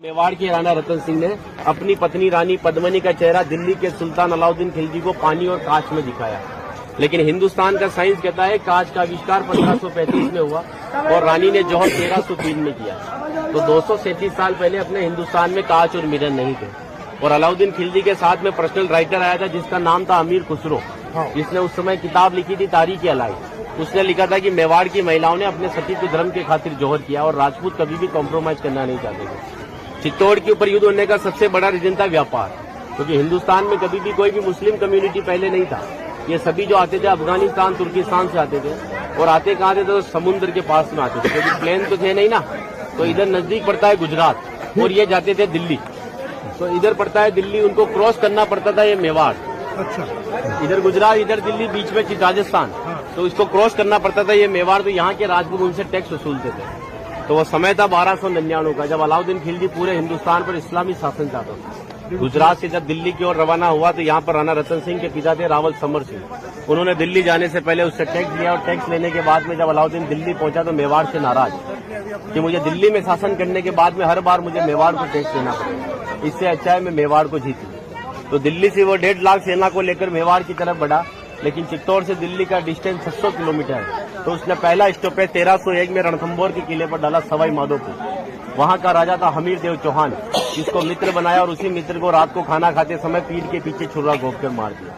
मेवाड़ की राणा रतन सिंह ने अपनी पत्नी रानी पद्मिनी का चेहरा दिल्ली के सुल्तान अलाउद्दीन खिलजी को पानी और कांच में दिखाया। लेकिन हिंदुस्तान का साइंस कहता है कांच का आविष्कार 1535 में हुआ और रानी ने जौहर 1303 में किया। तो 237 साल पहले अपने हिंदुस्तान में कांच और मिरर नहीं थे। और अलाउद्दीन खिलजी के साथ में पर्सनल राइटर आया था जिसका नाम था अमीर खुसरो, जिसने उस समय किताब लिखी थी तारीख अलाई। उसने लिखा था कि मेवाड़ की महिलाओं ने अपने सतीत्व धर्म के खातिर जौहर किया और राजपूत कभी भी कॉम्प्रोमाइज करना नहीं चाहते थे। चित्तौड़ के ऊपर युद्ध होने का सबसे बड़ा रीजन था व्यापार, क्योंकि हिंदुस्तान में कभी भी कोई भी मुस्लिम कम्युनिटी पहले नहीं था। ये सभी जो आते थे अफगानिस्तान तुर्किस्तान से आते थे और आते कहाँ थे तो समुद्र के पास में आते थे, क्योंकि प्लेन तो थे नहीं ना। तो इधर नजदीक पड़ता है गुजरात और ये जाते थे दिल्ली। तो इधर पड़ता है दिल्ली, उनको क्रॉस करना पड़ता था ये मेवाड़। अच्छा, इधर गुजरात इधर दिल्ली, बीच में राजस्थान। तो इसको क्रॉस करना पड़ता था ये मेवाड़। तो यहाँ के राजपूत उनसे टैक्स वसूलते थे। तो वो समय था 1299 का, जब अलाउद्दीन खिलजी पूरे हिंदुस्तान पर इस्लामी शासन चाहता था। गुजरात से जब दिल्ली की ओर रवाना हुआ तो यहाँ पर राणा रतन सिंह के पिता थे रावल समर सिंह। उन्होंने दिल्ली जाने से पहले उससे टैक्स लिया और टैक्स लेने के बाद में जब अलाउद्दीन दिल्ली पहुंचा तो मेवाड़ से नाराज कि मुझे दिल्ली में शासन करने के बाद में हर बार मुझे मेवाड़ को टैक्स देना पड़ेगा, इससे अच्छा है मैं मेवाड़ को जीतूं। तो दिल्ली से वो 1.5 लाख सेना को लेकर मेवाड़ की तरफ बढ़ा। लेकिन चित्तौड़ से दिल्ली का डिस्टेंस 600 किलोमीटर है। तो उसने पहला स्टॉपेज 1301 में रणथंभौर के किले पर डाला सवाई माधोपुर। वहां का राजा था हमीर देव चौहान, जिसको मित्र बनाया और उसी मित्र को रात को खाना खाते समय पीठ के पीछे छुरा घोंप कर मार दिया।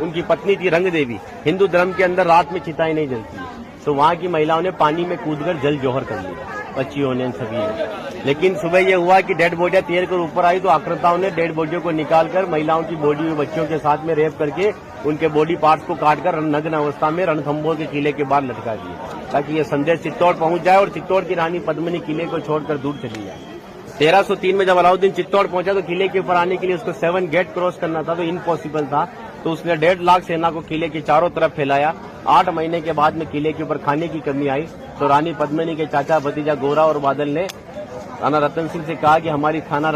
उनकी पत्नी थी रंग देवी। हिंदू धर्म के अंदर रात में चिताएं नहीं जलती, तो वहां की महिलाओं ने पानी में कूदकर जल जौहर कर लिया, बच्चियों ने, सभी ने। लेकिन सुबह ये हुआ कि डेड बॉडियां तैर कर ऊपर आई तो आक्रांताओं ने डेड बॉडियों को निकालकर महिलाओं की बॉडी में बच्चियों के साथ में रेप करके उनके बॉडी पार्ट्स को काटकर नग्न अवस्था में रणथंभौर के किले के बाहर लटका दिया, ताकि ये संदेश चित्तौड़ पहुंच जाए और चित्तौड़ की रानी पद्मिनी किले को छोड़कर दूर चली जाए। 1303 में जब अलाउद्दीन चित्तौड़ पहुंचा तो किले के ऊपर आने के लिए उसको 7 गेट क्रॉस करना था, तो इम्पॉसिबल था। तो उसने 1.5 लाख सेना को किले के चारों तरफ फैलाया। 8 महीने के बाद में किले के ऊपर खाने की कमी आई तो रानी पद्मिनी के चाचा भतीजा गोरा और बादल ने राणा रतन सिंह से कहा कि हमारा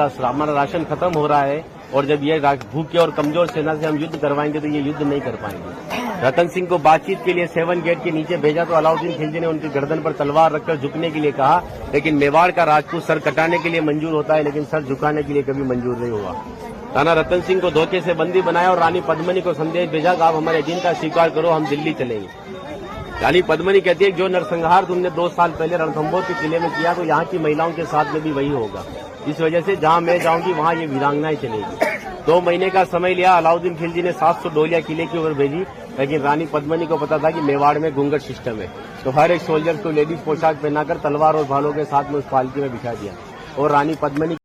राशन खत्म हो रहा है और जब ये भूखे और कमजोर सेना से हम युद्ध करवाएंगे तो ये युद्ध नहीं कर पाएंगे। रतन सिंह को बातचीत के लिए 7 गेट के नीचे भेजा तो अलाउद्दीन खिलजी ने उनकी गर्दन पर तलवार रखकर झुकने के लिए कहा। लेकिन मेवाड़ का राजपूत सर कटाने के लिए मंजूर होता है, लेकिन सर झुकाने के लिए कभी मंजूर नहीं हुआ। राणा रतन सिंह को धोखे से बंदी बनाया और रानी पद्मिनी को संदेश भेजा कि आप हमारे एजेंडा स्वीकार करो, हम दिल्ली चलेंगे। रानी पद्मिनी कहती है जो नरसंहार तुमने 2 साल पहले रणथंभौर के किले में किया तो यहाँ की महिलाओं के साथ में भी वही होगा। इस वजह से जहाँ मैं जाऊंगी वहाँ ये वीरांगनाएं चलेगी। 2 महीने का समय लिया। अलाउद्दीन खिलजी ने 700 डोलियां किले की ओर भेजी, लेकिन रानी पद्मिनी को पता था कि मेवाड़ में घूंघट सिस्टम है। तो हर एक सोल्जर को लेडीज पोशाक पहनाकर तलवार और भालों के साथ में उस पालकी में बिठा दिया और रानी पद्मिनी